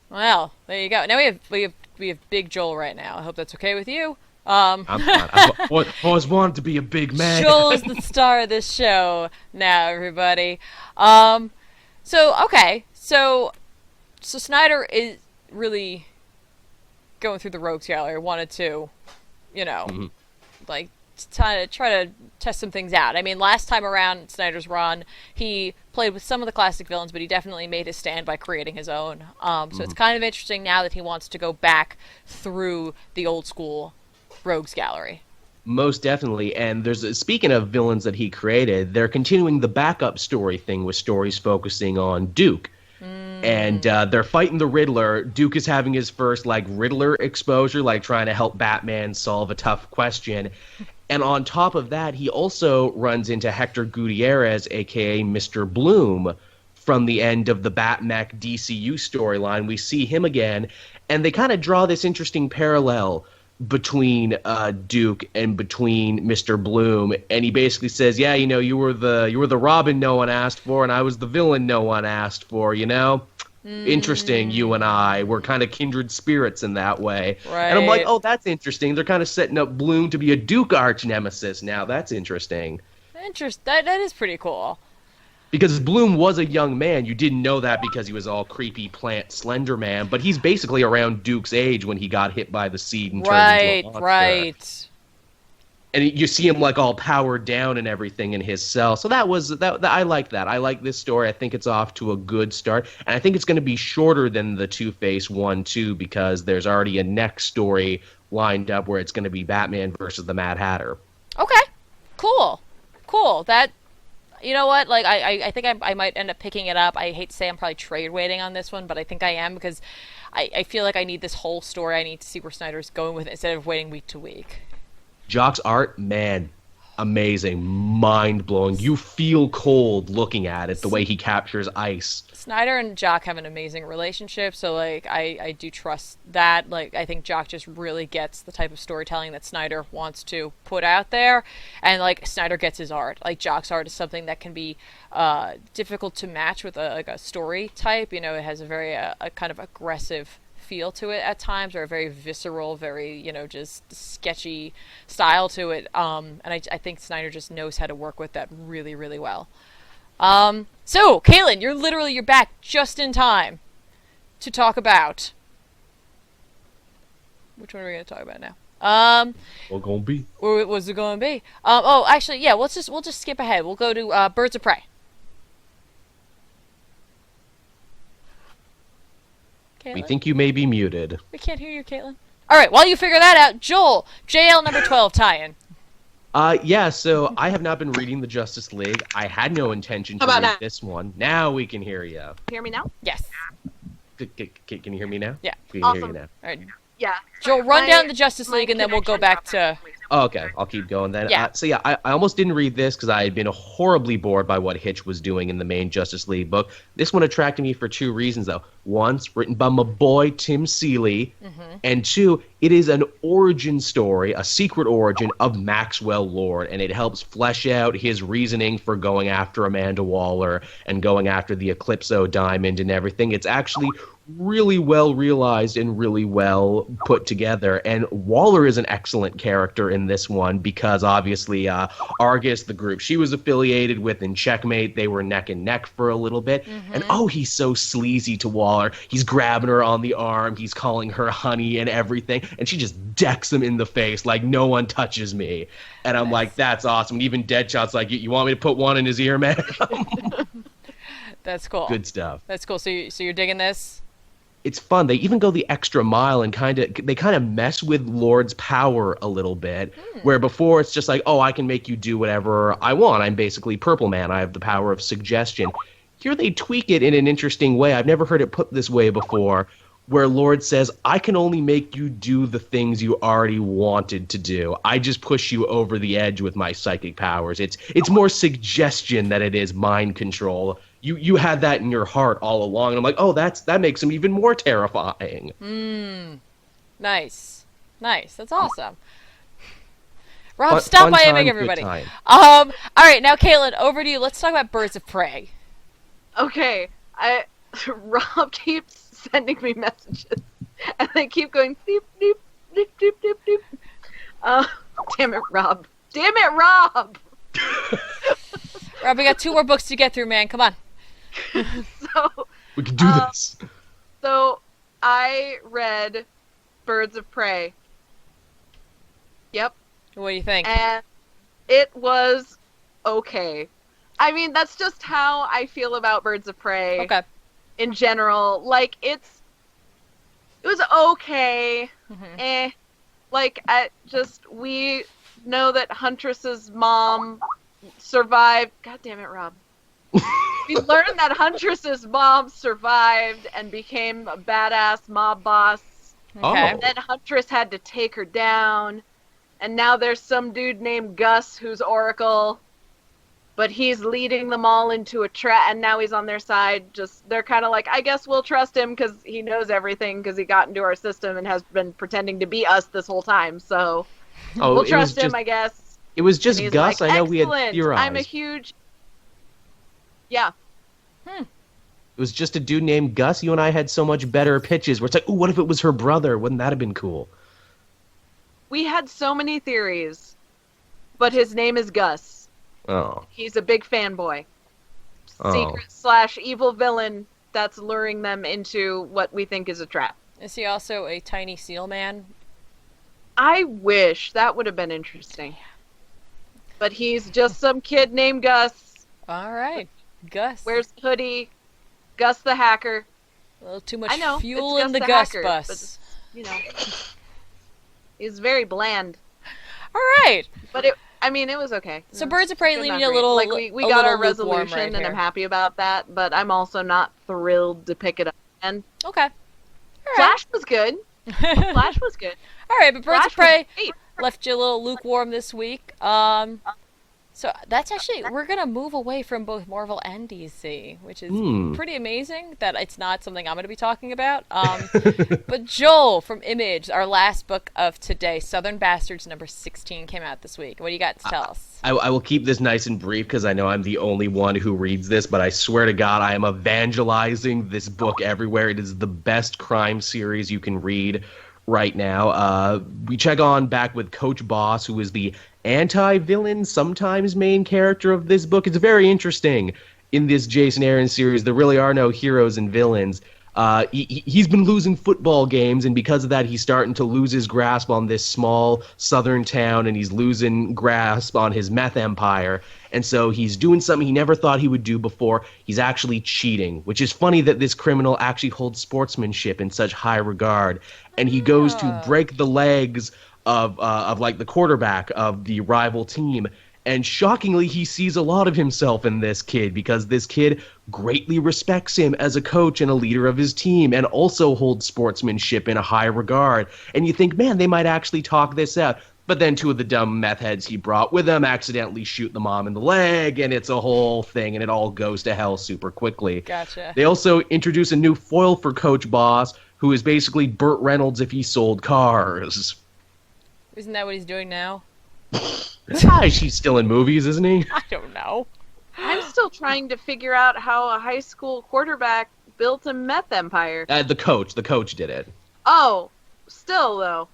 Well, there you go. Now we have Big Joel right now. I hope that's okay with you. I'm fine. I always wanted to be a big man. Joel is the star of this show now, everybody. So Snyder is really going through the rogues gallery. Wanted to, like try to test some things out. I mean, last time around Snyder's run, he played with some of the classic villains, but he definitely made his stand by creating his own. So it's kind of interesting now that he wants to go back through the old school rogues gallery. Most definitely. And speaking of villains that he created, they're continuing the backup story thing with stories focusing on Duke. And they're fighting the Riddler. Duke is having his first Riddler exposure, trying to help Batman solve a tough question. And on top of that, he also runs into Hector Gutierrez, a.k.a. Mr. Bloom, from the end of the Batmech DCU storyline. We see him again, and they kind of draw this interesting parallel between Duke and between Mr. Bloom. And he basically says, yeah, you were the Robin no one asked for, and I was the villain no one asked for, Interesting, you and I. We're kind of kindred spirits in that way. Right. And I'm like, oh, that's interesting. They're kind of setting up Bloom to be a Duke arch nemesis now. That's interesting. That is pretty cool. Because Bloom was a young man. You didn't know that because he was all creepy plant Slender Man. But he's basically around Duke's age when he got hit by the seed and turned into a monster. Right. And you see him all powered down and everything in his cell. So I like that. I like this story. I think it's off to a good start. And I think it's going to be shorter than the Two-Face 1-2 because there's already a next story lined up where it's going to be Batman versus the Mad Hatter. Okay. Cool. That, you know what? I think I might end up picking it up. I hate to say I'm probably trade waiting on this one, but I think I am because I feel like I need this whole story. I need to see where Snyder's going with it instead of waiting week to week. Jock's art, man. amazing, mind-blowing. You feel cold looking at it, the way he captures ice. Snyder and Jock have an amazing relationship, so like I do trust that. Like I think Jock just really gets the type of storytelling that Snyder wants to put out there, and like Snyder gets his art. Like Jock's art is something that can be difficult to match with a story type. You know, it has a very a kind of aggressive feel to it at times, or a very visceral, very, you know, just sketchy style to it. And I think Snyder just knows how to work with that really, really well. So, Kaylin, you're back just in time to talk about... Which one are we going to talk about now? What gonna be? Or was it going to be? Oh, actually, yeah, we'll just skip ahead. We'll go to Birds of Prey. Caitlin? We think you may be muted. We can't hear you, Caitlin. All right, while you figure that out, Joel, JL number 12 tie-in. Yeah, so I have not been reading the Justice League. I had no intention to read this one. Now we can hear you. Hear me now? Yes. Can you hear me now? Yeah. We can Awesome. hear you now. All right. Yeah. Joel, run down the Justice League, and then we'll go back to... Oh, okay, I'll keep going then. Yeah. I almost didn't read this because I had been horribly bored by what Hitch was doing in the main Justice League book. This one attracted me for two reasons, though. One, it's written by my boy Tim Seeley, and two, it is an origin story, a secret origin of Maxwell Lord, and it helps flesh out his reasoning for going after Amanda Waller and going after the Eclipso Diamond and everything. It's actually really well realized and really well put together, and Waller is an excellent character in this one because obviously Argus, the group she was affiliated with in Checkmate, they were neck and neck for a little bit, and he's so sleazy to Waller. He's grabbing her on the arm, he's calling her honey and everything, and she just decks him in the face like no one touches me, and I'm like, that's awesome. And even Deadshot's like, you want me to put one in his ear, man? That's cool. Good stuff. That's cool. So you're digging this? It's fun. They even go the extra mile and kind of mess with Lord's power a little bit, where before it's just like, oh, I can make you do whatever I want. I'm basically Purple Man. I have the power of suggestion. Here they tweak it in an interesting way. I've never heard it put this way before, where Lord says, I can only make you do the things you already wanted to do. I just push you over the edge with my psychic powers. It's more suggestion than it is mind control. You had that in your heart all along, and I'm like, oh, that makes him even more terrifying. Nice. That's awesome. Rob, stop IMing everybody. All right, now Caitlin, over to you. Let's talk about Birds of Prey. Okay, Rob keeps sending me messages, and they keep going beep beep beep beep beep beep. Damn it, Rob! Rob, we got 2 more books to get through, man. Come on. So We can do this. So I read Birds of Prey. Yep. What do you think? And it was okay. I mean, that's just how I feel about Birds of Prey. Okay. In general, like it was okay. Like we know that Huntress's mom survived. God damn it, Rob. We learned that Huntress's mom survived and became a badass mob boss. Okay. And then Huntress had to take her down. And now there's some dude named Gus who's Oracle. But he's leading them all into a trap, and now he's on their side. They're kind of like, I guess we'll trust him because he knows everything because he got into our system and has been pretending to be us this whole time. So we'll trust him, I guess. It was just Gus. Like, I know we had theorized. I'm a huge... Yeah. It was just a dude named Gus. You and I had so much better pitches where it's like, ooh, what if it was her brother? Wouldn't that have been cool? We had so many theories, but his name is Gus. Oh. He's a big fanboy. Secret/evil villain that's luring them into what we think is a trap. Is he also a tiny seal man? I wish. That would have been interesting. But he's just some kid named Gus. All right. Gus. Wears a hoodie. Gus the hacker. A little too much fuel it's in the Gus hacker, bus. But, he's very bland. All right. But it was okay. So Birds of Prey leaving you a little like we a got little our resolution, right and I'm happy about that. But I'm also not thrilled to pick it up. And okay. All right. Flash was good. Flash was good. All right, but Birds of Prey was left you a little lukewarm this week. So that's actually, we're going to move away from both Marvel and DC, which is pretty amazing that it's not something I'm going to be talking about. But Joel from Image, our last book of today, Southern Bastards number 16 came out this week. What do you got to tell us? I will keep this nice and brief because I know I'm the only one who reads this, but I swear to God, I am evangelizing this book everywhere. It is the best crime series you can read right now. We check on back with Coach Boss, who is the anti-villain, sometimes main character of this book. It's very interesting. In this Jason Aaron series, there really are no heroes and villains. He's been losing football games, and because of that, he's starting to lose his grasp on this small southern town, and he's losing grasp on his meth empire. And so he's doing something he never thought he would do before. He's actually cheating, which is funny that this criminal actually holds sportsmanship in such high regard. And he goes to break the legs of like the quarterback of the rival team. And shockingly, he sees a lot of himself in this kid because this kid greatly respects him as a coach and a leader of his team and also holds sportsmanship in a high regard. And you think, man, they might actually talk this out. But then two of the dumb meth heads he brought with him accidentally shoot the mom in the leg, and it's a whole thing, and it all goes to hell super quickly. Gotcha. They also introduce a new foil for Coach Boss, who is basically Burt Reynolds if he sold cars. Isn't that what he's doing now? He's still in movies, isn't he? I don't know. I'm still trying to figure out how a high school quarterback built a meth empire. The coach did it. Oh, still though.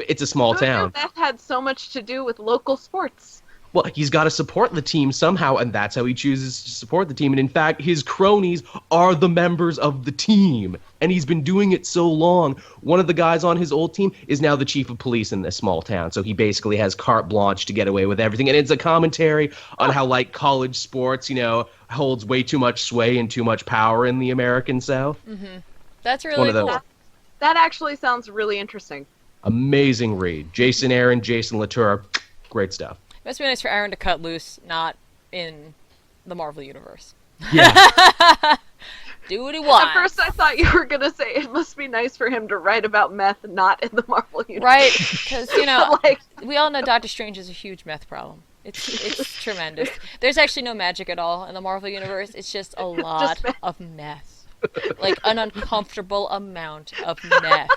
It's a small town. Meth had so much to do with local sports. Well, he's got to support the team somehow, and that's how he chooses to support the team. And in fact, his cronies are the members of the team. And he's been doing it so long. One of the guys on his old team is now the chief of police in this small town. So he basically has carte blanche to get away with everything. And it's a commentary on how, like, college sports, holds way too much sway and too much power in the American South. Mm-hmm. That's really cool. That actually sounds really interesting. Amazing read. Jason Aaron, Jason Latour, great stuff. It must be nice for Aaron to cut loose, not in the Marvel Universe. Yeah. Do what he wants. At first I thought you were going to say it must be nice for him to write about meth not in the Marvel Universe. Right, because, we all know Doctor Strange is a huge meth problem. It's tremendous. There's actually no magic at all in the Marvel Universe. It's just a lot of meth. Like, an uncomfortable amount of meth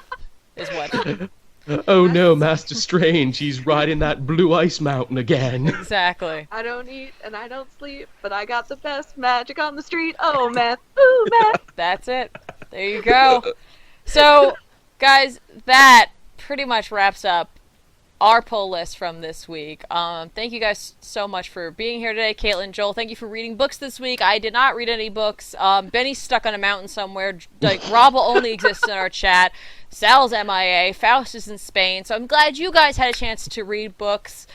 is what... Oh no, Master Strange, he's riding that blue ice mountain again. Exactly. I don't eat and I don't sleep, but I got the best magic on the street. Oh, meth. Ooh, meth. That's it. There you go. So, guys, that pretty much wraps up our poll list from this week. Thank you guys so much for being here today. Caitlin, Joel, thank you for reading books this week. I did not read any books. Benny's stuck on a mountain somewhere. Rob will only exist in our chat. Sal's MIA. Faust is in Spain. So I'm glad you guys had a chance to read books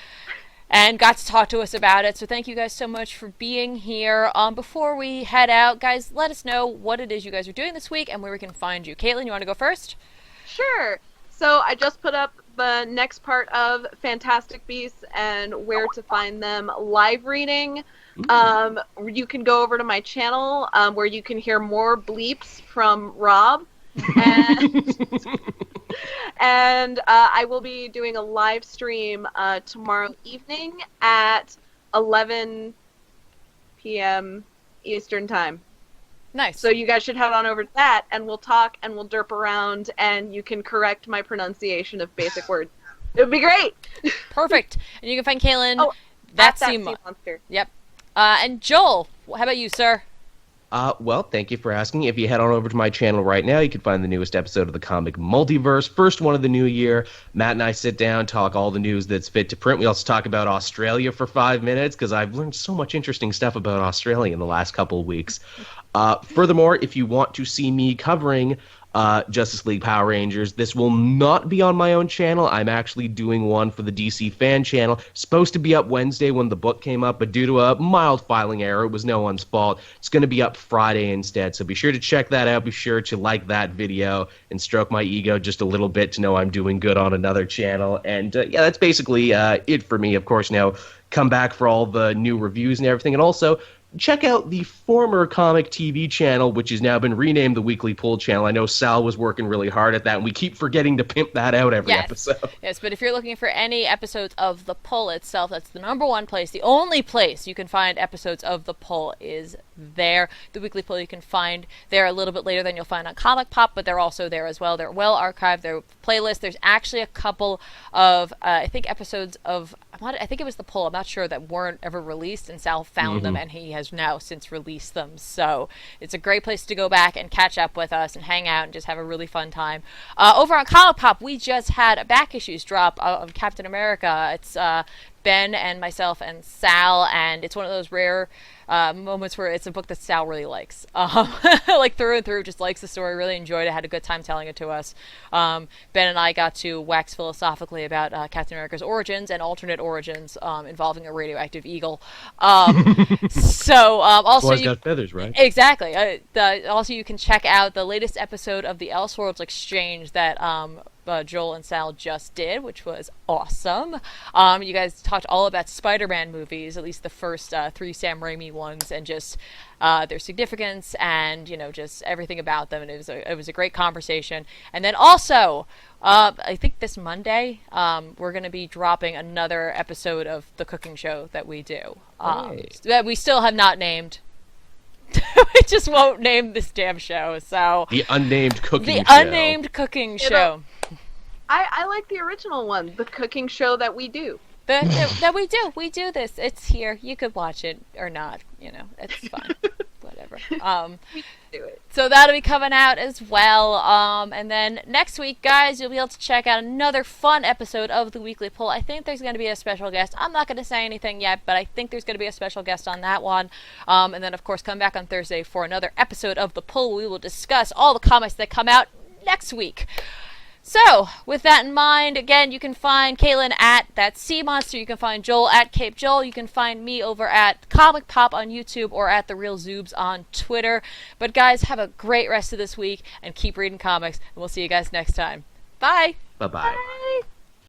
and got to talk to us about it. So thank you guys so much for being here. Before we head out, guys, let us know what it is you guys are doing this week and where we can find you. Caitlin, you want to go first? Sure. So I just put up the next part of Fantastic Beasts and where to find them live reading. You can go over to my channel where you can hear more bleeps from Rob. And I will be doing a live stream tomorrow evening at 11 p.m. Eastern Time. Nice. So you guys should head on over to that, and we'll talk, and we'll derp around, and you can correct my pronunciation of basic words. It would be great. Perfect. And you can find Caitlin. That's Sea Monster. Yep. And Joel, how about you, sir? Well, thank you for asking. If you head on over to my channel right now, you can find the newest episode of the Comic Multiverse, first one of the new year. Matt and I sit down, talk all the news that's fit to print. We also talk about Australia for 5 minutes, because I've learned so much interesting stuff about Australia in the last couple of weeks. Furthermore, if you want to see me covering Justice League Power Rangers, this will not be on my own channel. I'm actually doing one for the DC fan channel. Supposed to be up Wednesday when the book came up, but due to a mild filing error, it was no one's fault. It's going to be up Friday instead, so be sure to check that out. Be sure to like that video and stroke my ego just a little bit to know I'm doing good on another channel. And yeah, that's basically it for me. Of course, now come back for all the new reviews and everything. And also, check out the former comic TV channel, which has now been renamed the Weekly Pull channel. I know Sal was working really hard at that, and we keep forgetting to pimp that out every episode. Yes, but if you're looking for any episodes of The Pull itself, that's the number one place, the only place you can find episodes of The Pull is there. The Weekly Pull you can find there a little bit later than you'll find on Comic Pop, but they're also there as well. They're well archived. They're playlists. There's actually a couple of, I think, episodes of, I think it was The Pull, I'm not sure, that weren't ever released, and Sal found them, and he has now since released them. So it's a great place to go back and catch up with us and hang out and just have a really fun time. Over on Comic Pop, we just had a back issues drop of Captain America. It's Ben and myself and Sal, and it's one of those rare moments where it's a book that Sal really likes. Like through and through, just likes the story, really enjoyed it, had a good time telling it to us. Ben and I got to wax philosophically about Captain America's origins and alternate origins involving a radioactive eagle. So also, Boy's got feathers, right? Exactly. Also, you can check out the latest episode of the Elseworlds Exchange that Joel and Sal just did, which was awesome. You guys talked all about Spider-Man movies, at least the first 3 Sam Raimi ones, and just their significance and, you know, just everything about them. And it was a great conversation. And then also, I think this Monday, we're going to be dropping another episode of the cooking show that we do. That we still have not named. We just won't name this damn show. So the unnamed cooking show. The unnamed cooking show. I like the original one, the cooking show that we do. That we do. We do this. It's here. You could watch it or not. You know, it's fun. Whatever. We do it. So that'll be coming out as well. And then next week, guys, you'll be able to check out another fun episode of the Weekly Pull. I think there's going to be a special guest. I'm not going to say anything yet, but I think there's going to be a special guest on that one. And then, of course, come back on Thursday for another episode of The Pull. We will discuss all the comics that come out next week. So, with that in mind, again, you can find Caitlin at That Sea Monster. You can find Joel at Cape Joel. You can find me over at Comic Pop on YouTube or at The Real Zoobs on Twitter. But, guys, have a great rest of this week and keep reading comics. And we'll see you guys next time. Bye. Bye-bye. Bye.